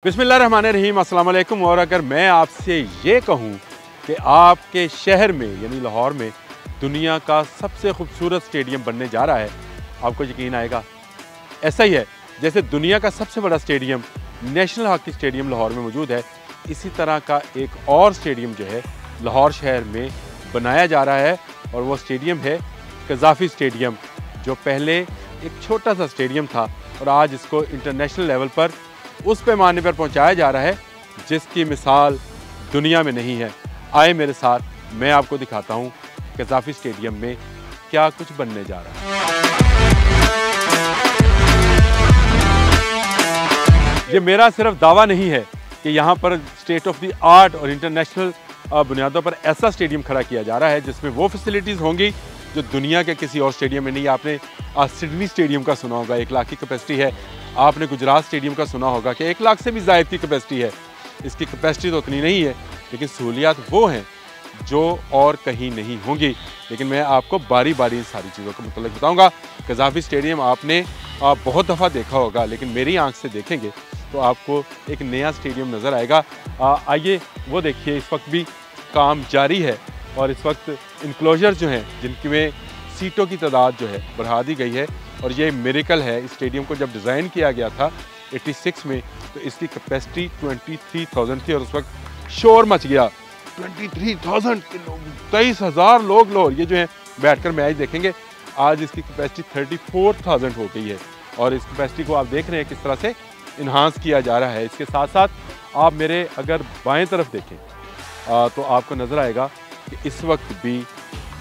बिस्मिल्लाहिर्रहमानिर्रहीम, अस्सलाम वालेकुम। और अगर मैं आपसे ये कहूँ कि आपके शहर में यानी लाहौर में दुनिया का सबसे खूबसूरत स्टेडियम बनने जा रहा है, आपको यकीन आएगा? ऐसा ही है जैसे दुनिया का सबसे बड़ा stadium national hockey stadium Lahore में मौजूद है, इसी तरह का एक और स्टेडियम जो है लाहौर शहर में बनाया जा रहा है। और वो स्टेडियम है कज़ाफ़ी स्टेडियम, जो पहले एक छोटा सा स्टेडियम था और आज इसको इंटरनेशनल लेवल पर उस पैमाने पर पहुंचाया जा रहा है जिसकी मिसाल दुनिया में नहीं है। आए मेरे साथ, मैं आपको दिखाता हूं कज़ाफ़ी स्टेडियम में क्या कुछ बनने जा रहा है। ये मेरा सिर्फ दावा नहीं है कि यहाँ पर स्टेट ऑफ द आर्ट और इंटरनेशनल बुनियादों पर ऐसा स्टेडियम खड़ा किया जा रहा है जिसमें वो फैसिलिटीज़ होंगी जो दुनिया के किसी और स्टेडियम में नहीं। आपने सिडनी स्टेडियम का सुना होगा, 1 लाख की कैपेसिटी है। आपने गुजरात स्टेडियम का सुना होगा कि 1 लाख से भी ज़ायद की कैपेसिटी है। इसकी कैपेसिटी तो उतनी नहीं है, लेकिन सहूलियात वो हैं जो और कहीं नहीं होंगी। लेकिन मैं आपको बारी बारी इन सारी चीज़ों के मतलब बताऊँगा। कज़ाफ़ी स्टेडियम आपने बहुत दफ़ा देखा होगा, लेकिन मेरी आँख से देखेंगे तो आपको एक नया स्टेडियम नज़र आएगा। आइए वो देखिए, इस वक्त भी काम जारी है और इस वक्त इनक्लोजर जो हैं जिनकी में सीटों की तादाद जो है बढ़ा दी गई है। और ये मिरेकल है। इस स्टेडियम को जब डिज़ाइन किया गया था 86 में, तो इसकी कैपेसिटी 23,000 थी और उस वक्त शोर मच गया। 23,000 के लोग, 23,000 लोग ये जो हैं बैठकर मैच देखेंगे। आज इसकी कैपेसिटी 34,000 हो गई है और इस कैपेसिटी को आप देख रहे हैं किस तरह से इन्हांस किया जा रहा है। इसके साथ साथ आप मेरे अगर बाएं तरफ देखें तो आपको नज़र आएगा कि इस वक्त भी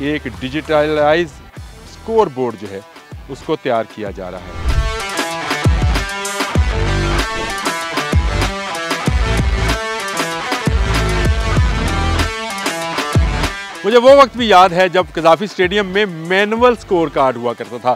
एक डिजिटलाइज स्कोर बोर्ड जो है उसको तैयार किया जा रहा है। मुझे वो वक्त भी याद है जब कज़ाफ़ी स्टेडियम में मैनुअल स्कोर कार्ड हुआ करता था।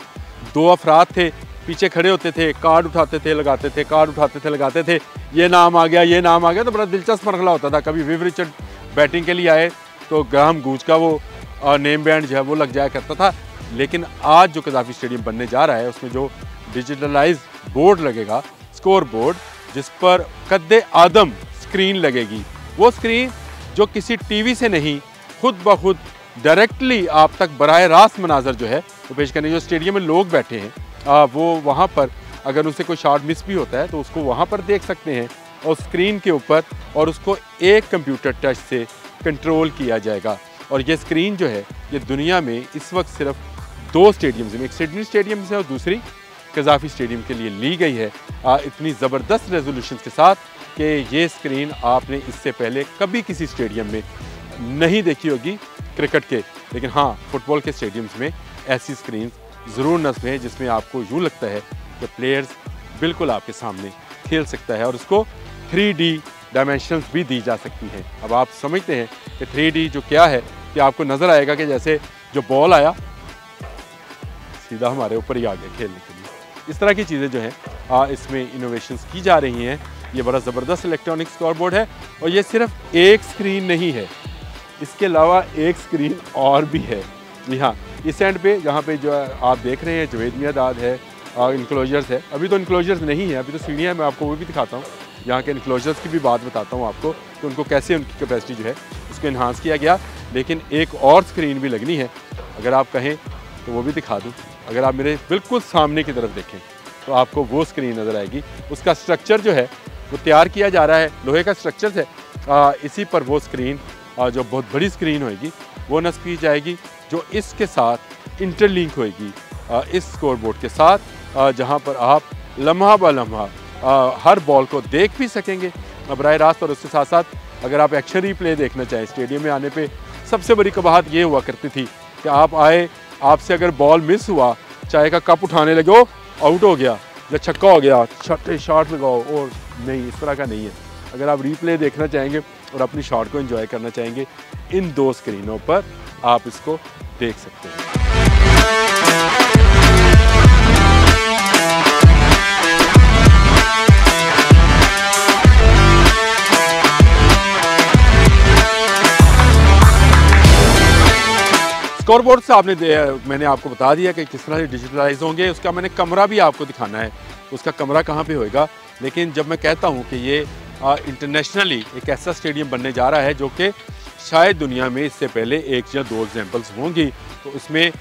2 अफराद थे, पीछे खड़े होते थे, कार्ड उठाते थे लगाते थे, कार्ड उठाते थे लगाते थे। ये नाम आ गया, ये नाम आ गया, तो बड़ा दिलचस्प मरहला होता था। कभी विव रिचर्ड बैटिंग के लिए आए तो ग्राहम गूज का वो नेम बैंड जो है वो लग जाया करता था। लेकिन आज जो कज़ाफ़ी स्टेडियम बनने जा रहा है उसमें जो डिजिटलाइज बोर्ड लगेगा, स्कोर बोर्ड, जिस पर कद्दे आदम स्क्रीन लगेगी, वो स्क्रीन जो किसी टीवी से नहीं, खुद ब खुद डायरेक्टली आप तक बराह रास्त मनाजर जो है वो पेश करने। जो स्टेडियम में लोग बैठे हैं वो वहाँ पर अगर उनसे कोई शॉट मिस भी होता है तो उसको वहाँ पर देख सकते हैं और स्क्रीन के ऊपर, और उसको एक कंप्यूटर टच से कंट्रोल किया जाएगा। और ये स्क्रीन जो है ये दुनिया में इस वक्त सिर्फ 2 स्टेडियम्स में, एक सिडनी स्टेडियम से और दूसरी कज़ाफ़ी स्टेडियम के लिए ली गई है, इतनी ज़बरदस्त रेजोल्यूशन के साथ कि ये स्क्रीन आपने इससे पहले कभी किसी स्टेडियम में नहीं देखी होगी क्रिकेट के। लेकिन हाँ, फुटबॉल के स्टेडियम्स में ऐसी स्क्रीन ज़रूर नस्ब है जिसमें आपको यूँ लगता है कि प्लेयर्स बिल्कुल आपके सामने खेल सकता है और उसको 3D डायमेंशंस भी दी जा सकती हैं। अब आप समझते हैं कि 3D जो क्या है, कि आपको नज़र आएगा कि जैसे जो बॉल आया सीधा हमारे ऊपर ही आ गया खेलने के लिए। इस तरह की चीज़ें जो हैं इसमें इनोवेशंस की जा रही हैं। ये बड़ा ज़बरदस्त इलेक्ट्रॉनिक स्कोर बोर्ड है और ये सिर्फ एक स्क्रीन नहीं है, इसके अलावा एक स्क्रीन और भी है। जी हाँ, इस एंड पे जहाँ पे जो आप देख रहे हैं जवेद मियादाद है, इनक्लोजर्स है। अभी तो इनक्लोजर्स नहीं है, अभी तो सीढ़ियाँ, मैं आपको वो भी दिखाता हूँ। यहाँ के इनक्लोजर्स की भी बात बताता हूँ आपको कि उनको कैसे उनकी कैपेसिटी जो है उसको इन्हांस किया गया। लेकिन एक और स्क्रीन भी लगनी है, अगर आप कहें तो वो भी दिखा दूँ। अगर आप मेरे बिल्कुल सामने की तरफ देखें तो आपको वो स्क्रीन नज़र आएगी। उसका स्ट्रक्चर जो है वो तैयार किया जा रहा है, लोहे का स्ट्रक्चर है। इसी पर वो स्क्रीन जो बहुत बड़ी स्क्रीन होएगी वो नस्ब की जाएगी, जो इसके साथ इंटरलिंक होएगी इस स्कोर बोर्ड के साथ, जहाँ पर आप लम्हा ब लम्हा हर बॉल को देख भी सकेंगे बराह रास्त। और उसके साथ साथ अगर आप एक्शन रिप्ले देखना चाहें, स्टेडियम में आने पे सबसे बड़ी कबाहत ये हुआ करती थी कि आप आए, आपसे अगर बॉल मिस हुआ, चाय का कप उठाने लगे, ओ आउट हो गया या छक्का हो गया, छठे शॉट लगाओ, और नहीं, इस तरह का नहीं है। अगर आप रिप्ले देखना चाहेंगे और अपनी शॉट को एंजॉय करना चाहेंगे, इन 2 स्क्रीनों पर आप इसको देख सकते हैं। स्कोर बोर्ड से मैंने आपको बता दिया कि किस तरह से डिजिटलाइज होंगे। उसका मैंने कमरा भी आपको दिखाना है उसका कमरा कहाँ पे होएगा। लेकिन जब मैं कहता हूँ कि ये इंटरनेशनली एक ऐसा स्टेडियम बनने जा रहा है जो कि शायद दुनिया में इससे पहले 1 या 2 एग्जाम्पल्स होंगी, तो इसमें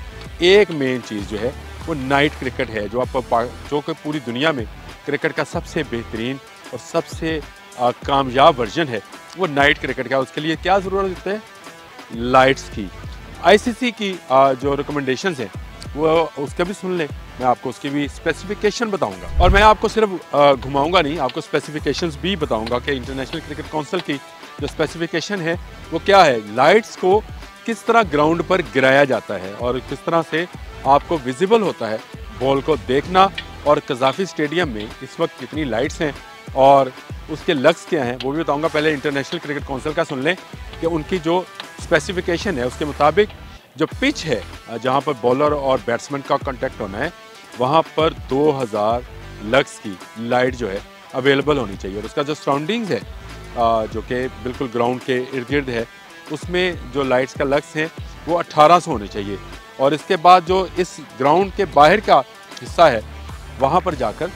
एक मेन चीज़ जो है वो नाइट क्रिकेट है, जो कि पूरी दुनिया में क्रिकेट का सबसे बेहतरीन और सबसे कामयाब वर्जन है, वो नाइट क्रिकेट का। उसके लिए क्या ज़रूरत है? लाइट्स की। आईसीसी की जो रिकमेंडेशंस हैं वो उसका भी सुन लें, मैं आपको उसकी भी स्पेसिफिकेशन बताऊंगा। और मैं आपको सिर्फ घुमाऊंगा नहीं, आपको स्पेसिफिकेशंस भी बताऊंगा कि इंटरनेशनल क्रिकेट काउंसिल की जो स्पेसिफिकेशन है वो क्या है, लाइट्स को किस तरह ग्राउंड पर गिराया जाता है और किस तरह से आपको विजिबल होता है बॉल को देखना। और कज़ाफ़ी स्टेडियम में इस वक्त कितनी लाइट्स हैं और उसके लक्स क्या हैं वो भी बताऊंगा। पहले इंटरनेशनल क्रिकेट काउंसिल का सुन लें कि उनकी जो स्पेसिफिकेशन है उसके मुताबिक जो पिच है जहां पर बॉलर और बैट्समैन का कांटेक्ट होना है वहां पर 2000 लक्स की लाइट जो है अवेलेबल होनी चाहिए। और उसका जो सराउंडिंग्स है जो कि बिल्कुल ग्राउंड के इर्द गिर्द है, उसमें जो लाइट्स का लक्स है वो 1800 होने चाहिए। और इसके बाद जो इस ग्राउंड के बाहर का हिस्सा है वहाँ पर जाकर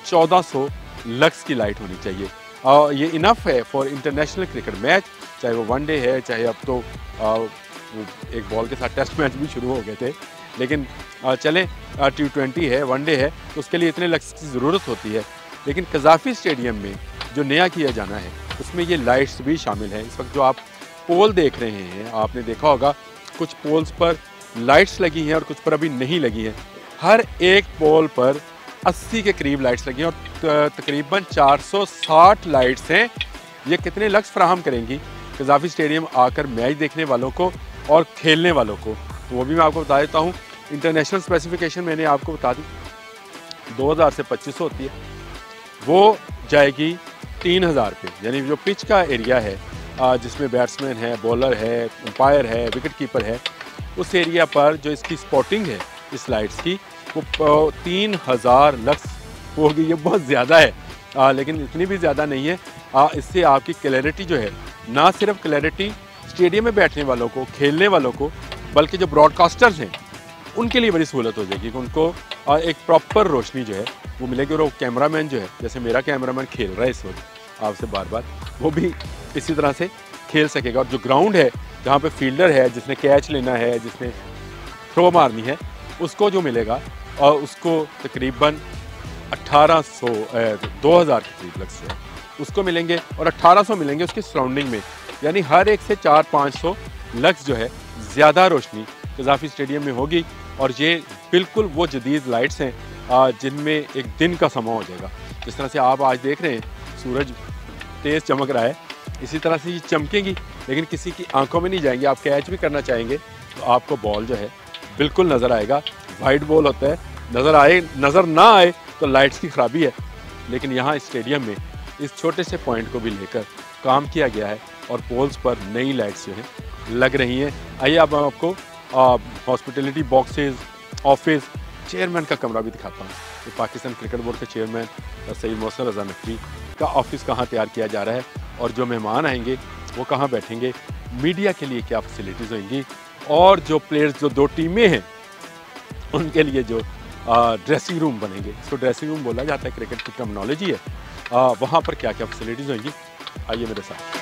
1400 लक्स की लाइट होनी चाहिए। और ये इनफ है फॉर इंटरनेशनल क्रिकेट मैच, चाहे वो वनडे है, चाहे अब तो एक बॉल के साथ टेस्ट मैच भी शुरू हो गए थे, लेकिन चलें T20 है, वनडे है, तो उसके लिए इतने लक्स की ज़रूरत होती है। लेकिन कज़ाफ़ी स्टेडियम में जो नया किया जाना है उसमें ये लाइट्स भी शामिल हैं। इस वक्त जो आप पोल देख रहे हैं, आपने देखा होगा कुछ पोल्स पर लाइट्स लगी हैं और कुछ पर अभी नहीं लगी हैं। हर एक पोल पर 80 के करीब लाइट्स लगी हैं और तकरीबन 460 लाइट्स हैं। ये कितने लक्स फराहम करेंगी कज़ाफ़ी स्टेडियम आकर मैच देखने वालों को और खेलने वालों को, तो वो भी मैं आपको बता देता हूँ। इंटरनेशनल स्पेसिफिकेशन मैंने आपको बता दी 2000 से 2500 होती है, वो जाएगी 3000 पे। यानी जो पिच का एरिया है जिसमें बैट्समैन है, बॉलर है, अंपायर है, विकेट कीपर है, उस एरिया पर जो इसकी स्पॉटिंग है इस लाइट्स की वो 3000 लक्स होगी। ये बहुत ज़्यादा है लेकिन इतनी भी ज़्यादा नहीं है। इससे आपकी क्लैरिटी जो है, ना सिर्फ क्लैरिटी स्टेडियम में बैठने वालों को, खेलने वालों को, बल्कि जो ब्रॉडकास्टर्स हैं उनके लिए बड़ी सहूलत हो जाएगी कि उनको एक प्रॉपर रोशनी जो है वो मिलेगी। और वो कैमरामैन जो है, जैसे मेरा कैमरामैन खेल रहा है इस वक्त आपसे बार बार, वो भी इसी तरह से खेल सकेगा। और जो ग्राउंड है जहाँ पे फील्डर है, जिसने कैच लेना है, जिसने थ्रो मारनी है, उसको जो मिलेगा और उसको तकरीबन 2000 के करीब लक्स है उसको मिलेंगे और 1800 मिलेंगे उसकी सराउंडिंग में। यानी हर एक से 400-500 लक्स जो है ज़्यादा रोशनी कज़ाफ़ी स्टेडियम में होगी। और ये बिल्कुल वो जदीद लाइट्स हैं जिनमें एक दिन का समा हो जाएगा। जिस तरह से आप आज देख रहे हैं सूरज तेज़ चमक रहा है, इसी तरह से ये चमकेंगी, लेकिन किसी की आंखों में नहीं जाएंगे। आप कैच भी करना चाहेंगे तो आपको बॉल जो है बिल्कुल नज़र आएगा। वाइट बॉल होता है, नज़र ना आए तो लाइट्स की ख़राबी है। लेकिन यहाँ स्टेडियम में इस छोटे से पॉइंट को भी लेकर काम किया गया है और पोल्स पर नई लाइट्स जो हैं लग रही हैं। आइए अब मैं आपको हॉस्पिटलिटी बॉक्सेस, ऑफिस, चेयरमैन का कमरा भी दिखाता हूँ। तो पाकिस्तान क्रिकेट बोर्ड के चेयरमैन सैयद मोहसिन रज़ा नकवी का ऑफिस कहाँ तैयार किया जा रहा है और जो मेहमान आएंगे वो कहाँ बैठेंगे, मीडिया के लिए क्या फैसिलिटीज़ होंगी, और जो प्लेयर्स, जो 2 टीमें हैं उनके लिए जो ड्रेसिंग रूम बनेंगे, इसको ड्रेसिंग रूम बोला जाता है, क्रिकेट की टर्मिनोलॉजी है, वहाँ पर क्या क्या फैसिलिटीज़ होंगी। आइए मेरे साथ।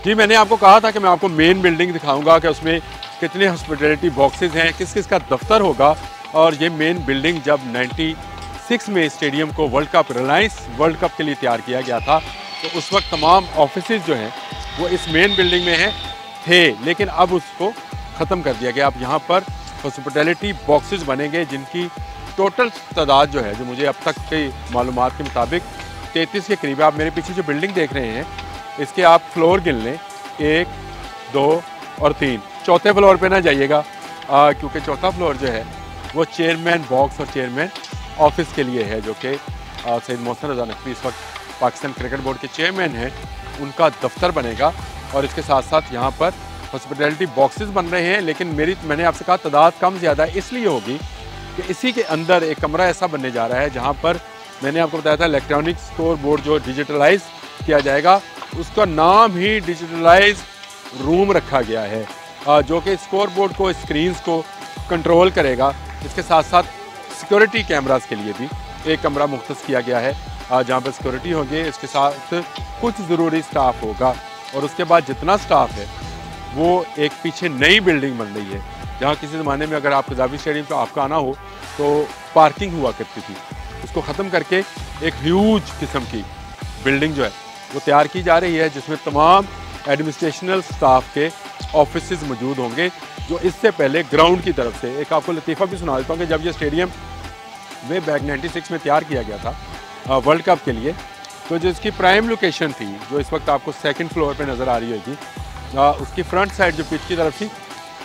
जी, मैंने आपको कहा था कि मैं आपको मेन बिल्डिंग दिखाऊंगा कि उसमें कितने हॉस्पिटलिटी बॉक्सेस हैं, किस किस का दफ्तर होगा। और ये मेन बिल्डिंग जब 96 में स्टेडियम को रिलायंस वर्ल्ड कप के लिए तैयार किया गया था, तो उस वक्त तमाम ऑफिसेज जो हैं वो इस मेन बिल्डिंग में थे, लेकिन अब उसको ख़त्म कर दिया गया। अब यहाँ पर हॉस्पिटलिटी बॉक्सेस बनेंगे जिनकी टोटल तादाद जो है, जो मुझे अब तक की मालूमात के मुताबिक 33 के करीब है। आप मेरे पीछे जो बिल्डिंग देख रहे हैं इसके आप फ्लोर गिन लें, 1, 2 और 3। चौथे फ्लोर पे ना जाइएगा क्योंकि चौथा फ्लोर जो है वो चेयरमैन बॉक्स और चेयरमैन ऑफिस के लिए है, जो कि सैयद मोहसिन रज़ा नकवी इस वक्त पाकिस्तान क्रिकेट बोर्ड के चेयरमैन हैं, उनका दफ्तर बनेगा। और इसके साथ साथ यहाँ पर हॉस्पिटलिटी बॉक्सेस बन रहे हैं। लेकिन मैंने आपसे कहा तादाद कम ज़्यादा इसलिए होगी कि इसी के अंदर एक कमरा ऐसा बनने जा रहा है जहाँ पर मैंने आपको बताया था इलेक्ट्रॉनिक स्कोर बोर्ड जो डिजिटलाइज किया जाएगा, उसका नाम ही डिजिटलाइज रूम रखा गया है, जो कि स्कोर बोर्ड को, स्क्रीन्स को कंट्रोल करेगा। इसके साथ साथ सिक्योरिटी कैमरास के लिए भी एक कमरा मुख्तस किया गया है जहाँ पर सिक्योरिटी होगी। इसके साथ कुछ ज़रूरी स्टाफ होगा और उसके बाद जितना स्टाफ है वो एक पीछे नई बिल्डिंग बन रही है जहाँ किसी ज़माने में अगर आप कज़ाफ़ी स्टेडियम का आपका आना हो तो पार्किंग हुआ करती थी, उसको ख़त्म करके एक ह्यूज किस्म की बिल्डिंग जो है वो तैयार की जा रही है, जिसमें तमाम एडमिनिस्ट्रेशनल स्टाफ के ऑफिसेज मौजूद होंगे। जो इससे पहले ग्राउंड की तरफ से एक आपको लतीफ़ा भी सुना देता हूँ कि जब ये स्टेडियम वे बैक 96 में तैयार किया गया था वर्ल्ड कप के लिए, तो जो इसकी प्राइम लोकेशन थी, जो इस वक्त आपको सेकंड फ्लोर पे नज़र आ रही होगी, उसकी फ्रंट साइड जो पिच की तरफ थी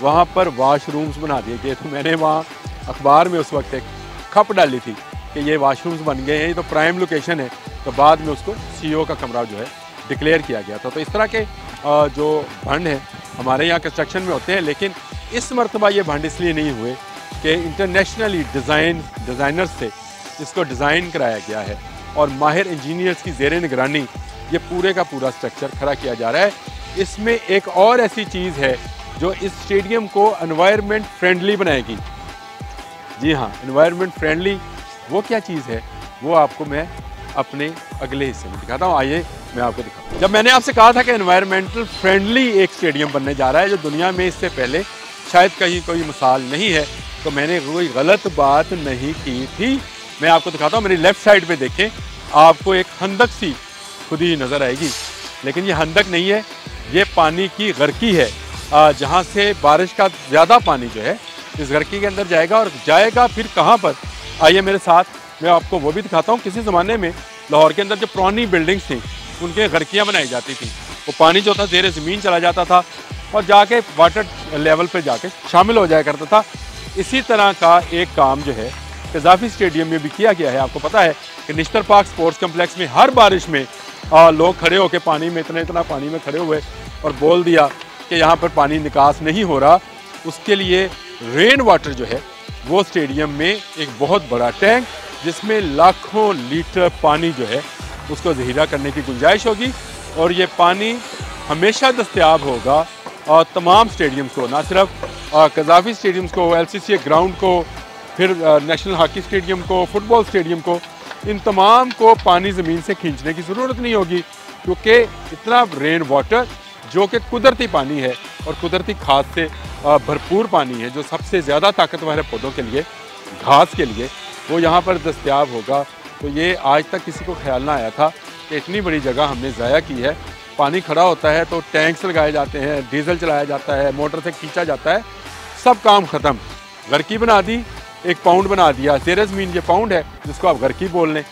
वहाँ पर वाशरूम्स बना दिए गए। तो मैंने वहाँ अखबार में उस वक्त एक खप डाली थी कि ये वाशरूम्स बन गए हैं, ये तो प्राइम लोकेशन है। तो बाद में उसको CEO का कमरा जो है डिक्लेयर किया गया था। तो इस तरह के जो भंड हैं हमारे यहाँ कंस्ट्रक्शन में होते हैं, लेकिन इस मरतबा ये भंड इसलिए नहीं हुए कि इंटरनेशनली डिज़ाइनर्स से इसको डिज़ाइन कराया गया है और माहिर इंजीनियर्स की ज़ेर निगरानी ये पूरे का पूरा स्ट्रक्चर खड़ा किया जा रहा है। इसमें एक और ऐसी चीज़ है जो इस स्टेडियम को एनवायरनमेंट फ्रेंडली बनाएगी। जी हाँ, एनवायरनमेंट फ्रेंडली वो क्या चीज़ है वो आपको मैं अपने अगले हिस्से में दिखाता हूँ। आइए मैं आपको दिखाता हूँ। जब मैंने आपसे कहा था कि एनवायरनमेंटल फ्रेंडली एक स्टेडियम बनने जा रहा है जो दुनिया में इससे पहले शायद कहीं कोई मिसाल नहीं है, तो मैंने कोई गलत बात नहीं की थी। मैं आपको दिखाता हूँ, मेरी लेफ़्ट साइड पे देखें, आपको एक हंदक सी खुदी नज़र आएगी, लेकिन ये हंदक नहीं है, ये पानी की गर्की है जहाँ से बारिश का ज़्यादा पानी जो है इस गर्की के अंदर जाएगा और जाएगा फिर कहाँ पर। आइए मेरे साथ, मैं आपको वो भी दिखाता हूँ। किसी ज़माने में लाहौर के अंदर जो पुरानी बिल्डिंग्स थी उनके गर्कियाँ बनाई जाती थी, वो पानी जो था ज़ेरे ज़मीन चला जाता था और जाके वाटर लेवल पे जाके शामिल हो जाया करता था। इसी तरह का एक काम जो है कज़ाफ़ी स्टेडियम में भी किया गया है। आपको पता है कि निश्तर पार्क स्पोर्ट्स कम्प्लेक्स में हर बारिश में लोग खड़े होकर पानी में इतना पानी में खड़े हुए और बोल दिया कि यहाँ पर पानी निकास नहीं हो रहा। उसके लिए रेन वाटर जो है वो स्टेडियम में एक बहुत बड़ा टैंक जिसमें लाखों लीटर पानी जो है उसको ज़हीरा करने की गुंजाइश होगी और ये पानी हमेशा दस्तयाब होगा और तमाम स्टेडियम्स को, ना सिर्फ कज़ाफ़ी स्टेडियम्स को, LCCA ग्राउंड को, फिर नेशनल हॉकी स्टेडियम को, फुटबॉल स्टेडियम को, इन तमाम को पानी ज़मीन से खींचने की ज़रूरत नहीं होगी, क्योंकि इतना रेन वाटर जो कि कुदरती पानी है और कुदरती खाद से भरपूर पानी है, जो सबसे ज़्यादा ताकतवर है पौधों के लिए, घास के लिए, वो यहाँ पर दस्तयाब होगा। तो ये आज तक किसी को ख्याल ना आया था कि इतनी बड़ी जगह हमने ज़ाया की है। पानी खड़ा होता है तो टैंक्स लगाए जाते हैं, डीजल चलाया जाता है, मोटर से खींचा जाता है, सब काम ख़त्म। गर्की बना दी, एक पाउंड बना दिया, ज़ेर ज़मीन ये पाउंड है जिसको आप गर्की बोल लें,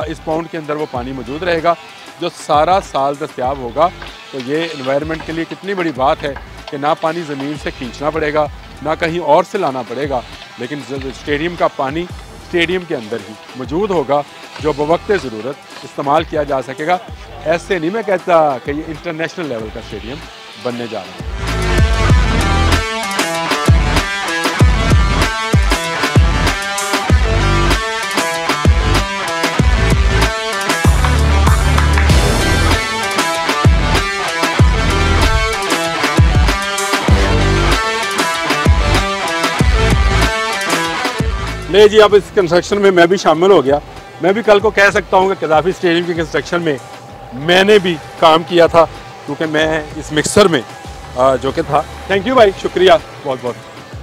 इस पाउंड के अंदर वो पानी मौजूद रहेगा जो सारा साल दस्तयाब होगा। तो ये एनवायरनमेंट के लिए कितनी बड़ी बात है कि ना पानी ज़मीन से खींचना पड़ेगा, ना कहीं और से लाना पड़ेगा, लेकिन स्टेडियम का पानी स्टेडियम के अंदर ही मौजूद होगा जो बवक्त ज़रूरत इस्तेमाल किया जा सकेगा। ऐसे नहीं मैं कहता कि ये इंटरनेशनल लेवल का स्टेडियम बनने जा रहा है। ले जी, अब इस कंस्ट्रक्शन में मैं भी शामिल हो गया। मैं भी कल को कह सकता हूँ कि कज़ाफ़ी स्टेडियम की कंस्ट्रक्शन में मैंने भी काम किया था, क्योंकि मैं इस मिक्सर में जो कि था, थैंक यू भाई, शुक्रिया बहुत बहुत,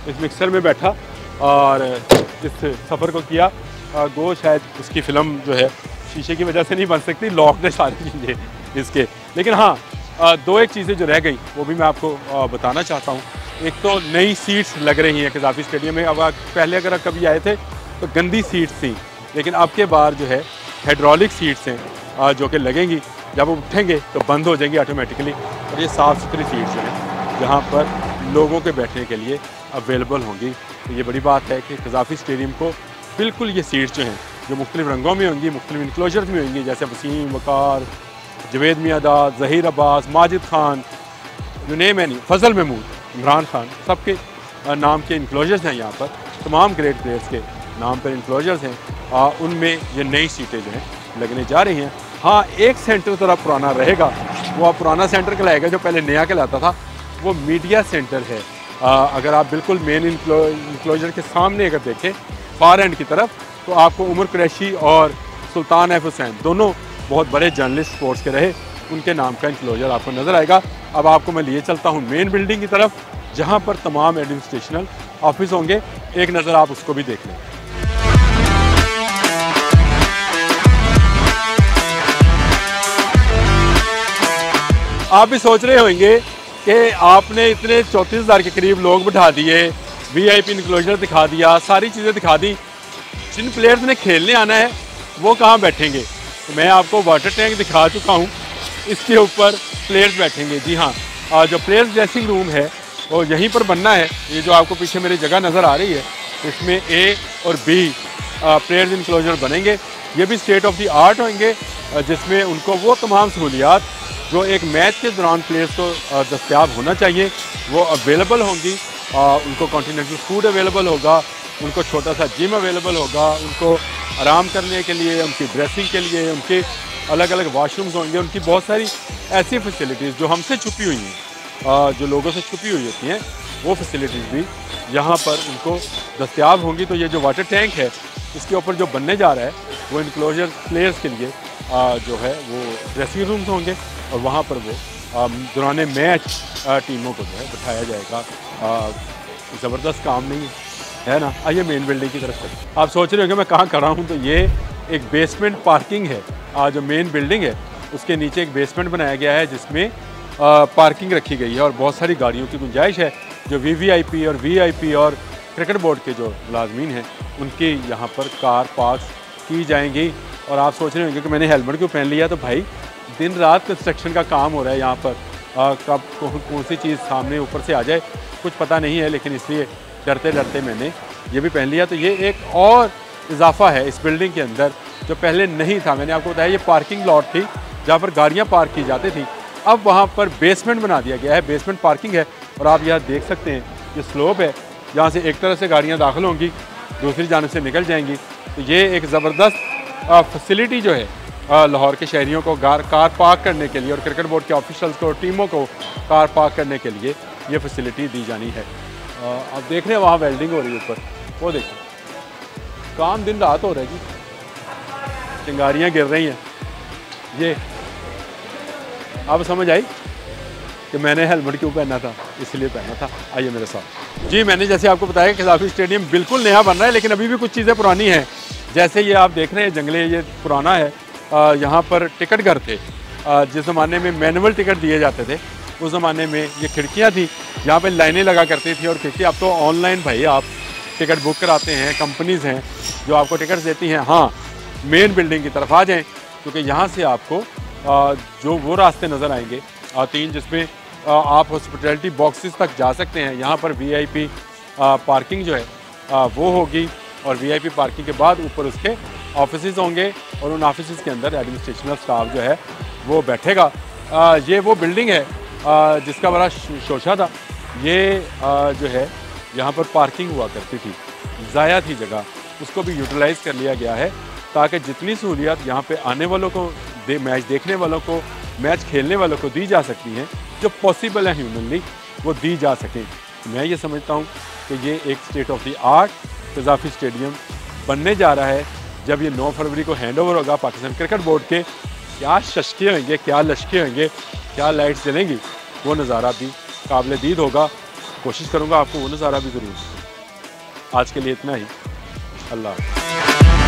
इस मिक्सर में बैठा और इस सफ़र को किया। गो शायद उसकी फ़िल्म जो है शीशे की वजह से नहीं बन सकती, लॉक ने सारी चीज़ें इसके, लेकिन हाँ दो एक चीज़ें जो रह गई वो भी मैं आपको बताना चाहता हूँ। एक तो नई सीट्स लग रही हैं कज़ाफ़ी स्टेडियम में। अब पहले अगर कभी आए थे तो गंदी सीट्स थी, लेकिन अब के बार जो है हाइड्रोलिक सीट्स हैं जो कि लगेंगी, जब वो उठेंगे तो बंद हो जाएंगी ऑटोमेटिकली, और ये साफ़ सुथरी सीट्स जो हैं जहाँ पर लोगों के बैठने के लिए अवेलेबल होंगी। तो ये बड़ी बात है कि कज़ाफ़ी स्टेडियम को बिल्कुल ये सीट्स जो हैं जो मुख्तलिफ़ रंगों में होंगी, मुख्तलिफ़ इनक्लोजर्स में होंगी, जैसे वसीम, वकार, जवेद मियादाद, ज़हीर अब्बास, माजिद खान, जो नेम है नहीं, फजल महमूद, इमरान खान, सबके नाम के इनक्लोजर्स हैं यहाँ पर, तमाम ग्रेट प्लेयर्स के। नाम पर इंक्लोजर्स हैं, उनमें ये नई सीटें जो हैं लगने जा रही हैं। हाँ, एक सेंटर थोड़ा पुराना रहेगा, वो आप पुराना सेंटर कहलाएगा जो पहले नया कहलाता था, वो मीडिया सेंटर है। अगर आप बिल्कुल मेन इंक्लोजर के सामने अगर देखें फार एंड की तरफ, तो आपको उमर कुरैशी और सुल्तान एफ हुसैन दोनों बहुत बड़े जर्नलिस्ट स्पोर्ट्स के रहे, उनके नाम का इंक्लोजर आपको नज़र आएगा। अब आपको मैं लिए चलता हूँ मेन बिल्डिंग की तरफ, जहाँ पर तमाम एडमिनिस्ट्रेशनल ऑफिस होंगे। एक नज़र आप उसको भी देख लें। आप भी सोच रहे होंगे कि आपने इतने 34,000 के करीब लोग बिठा दिए, VIP इंक्लोजर दिखा दिया, सारी चीज़ें दिखा दी, जिन प्लेयर्स ने खेलने आना है वो कहाँ बैठेंगे? तो मैं आपको वाटर टैंक दिखा चुका हूँ, इसके ऊपर प्लेयर्स बैठेंगे। जी हाँ, जो प्लेयर्स ड्रेसिंग रूम है वो यहीं पर बनना है। ये जो आपको पीछे मेरी जगह नज़र आ रही है, इसमें A और B प्लेयर्स इंक्लोजर बनेंगे। ये भी स्टेट ऑफ द आर्ट होंगे, जिसमें उनको वो तमाम सहूलियात जो एक मैच के दौरान प्लेयर्स को दस्तयाब होना चाहिए वो अवेलेबल होंगी। उनको कॉन्टिनेंटल फूड अवेलेबल होगा, उनको छोटा सा जिम अवेलेबल होगा, उनको आराम करने के लिए, उनकी ड्रेसिंग के लिए, उनके अलग अलग वाशरूम्स होंगे, उनकी बहुत सारी ऐसी फैसिलिटीज़ जो हमसे छुपी हुई हैं, जो लोगों से छुपी हुई होती हैं, वो फैसिलिटीज़ भी यहाँ पर उनको दस्तयाब होंगी। तो ये जो वाटर टैंक है, इसके ऊपर जो बनने जा रहा है वो इंक्लोजर प्लेयर्स के लिए जो है वो ड्रेसिंग रूम्स होंगे, और वहाँ पर वो दौरान मैच टीमों को जो है बिठाया जाएगा। ज़बरदस्त काम नहीं है ना? आइए मेन बिल्डिंग की तरफ चलते हैं। आप सोच रहे होंगे मैं कहाँ खड़ा हूँ, तो ये एक बेसमेंट पार्किंग है। जो मेन बिल्डिंग है उसके नीचे एक बेसमेंट बनाया गया है, जिसमें पार्किंग रखी गई है और बहुत सारी गाड़ियों की गुंजाइश है। जो VVIP और VIP और क्रिकेट बोर्ड के जो मुलाजमीन हैं, उनकी यहाँ पर कार पार्क की जाएंगी। और आप सोच रहे होंगे कि मैंने हेलमेट क्यों पहन लिया, तो भाई दिन रात कंस्ट्रक्शन का काम हो रहा है यहाँ पर, कब कौन सी चीज़ सामने ऊपर से आ जाए कुछ पता नहीं है, लेकिन इसलिए डरते डरते मैंने ये भी पहन लिया। तो ये एक और इजाफा है इस बिल्डिंग के अंदर जो पहले नहीं था। मैंने आपको बताया ये पार्किंग लॉट थी जहाँ पर गाड़ियाँ पार्क की जाती थी, अब वहाँ पर बेसमेंट बना दिया गया है, बेसमेंट पार्किंग है। और आप यहाँ देख सकते हैं ये स्लोप है, जहाँ से एक तरफ से गाड़ियाँ दाखिल होंगी, दूसरी जानब से निकल जाएंगी। तो ये एक ज़बरदस्त फैसिलिटी जो है लाहौर के शहरियों को कार पार्क करने के लिए और क्रिकेट बोर्ड के ऑफिशियल्स को, टीमों को कार पार्क करने के लिए ये फैसिलिटी दी जानी है। अब देख रहे हैं वहाँ वेल्डिंग हो रही है ऊपर, वो देखिए काम दिन रात हो रहा है जी, चिंगारियाँ गिर रही हैं। ये अब समझ आई कि मैंने हेलमेट क्यों पहना था, इसलिए पहना था। आइए मेरे साथ। जी, मैंने जैसे आपको बताया कि कज़ाफ़ी स्टेडियम बिल्कुल नया बन रहा है, लेकिन अभी भी कुछ चीज़ें पुरानी हैं। जैसे ये आप देख रहे हैं जंगले, ये पुराना है। यहाँ पर टिकट घर थे, जिस ज़माने में मैनुअल टिकट दिए जाते थे, उस ज़माने में ये खिड़कियाँ थी, यहाँ पे लाइनें लगा करती थी और खिड़की। अब तो ऑनलाइन भाई आप टिकट बुक कराते हैं, कंपनीज़ हैं जो आपको टिकट देती हैं। हाँ, मेन बिल्डिंग की तरफ आ जाएँ, क्योंकि यहाँ से आपको जो वो रास्ते नज़र आएंगे 3, जिसमें आप हॉस्पिटैलिटी बॉक्सेस तक जा सकते हैं। यहाँ पर VIP पार्किंग जो है वो होगी, और VIP पार्किंग के बाद ऊपर उसके ऑफिसेज़ होंगे, और उन ऑफिसेज़ के अंदर एडमिनिस्ट्रेशनल स्टाफ जो है वो बैठेगा। ये वो बिल्डिंग है जिसका बड़ा शोशा था। ये जो है यहाँ पर पार्किंग हुआ करती थी, ज़ाया थी जगह, उसको भी यूटिलाइज़ कर लिया गया है ताकि जितनी सहूलियत यहाँ पे आने वालों को, मैच देखने वालों को, मैच खेलने वालों को दी जा सकती हैं, जो पॉसिबल है ह्यूमनली, वो दी जा सकें। मैं ये समझता हूँ कि ये एक state of the art Gaddafi stadium बनने जा रहा है। जब ये 9 फरवरी को हैंड ओवर होगा पाकिस्तान क्रिकेट बोर्ड के, क्या शशके होंगे, क्या लश्के होंगे, क्या लाइट्स जलेंगी, वो नज़ारा भी काबिल दीद होगा। कोशिश करूँगा आपको वो नज़ारा भी ज़रूर। आज के लिए इतना ही। अल्लाह।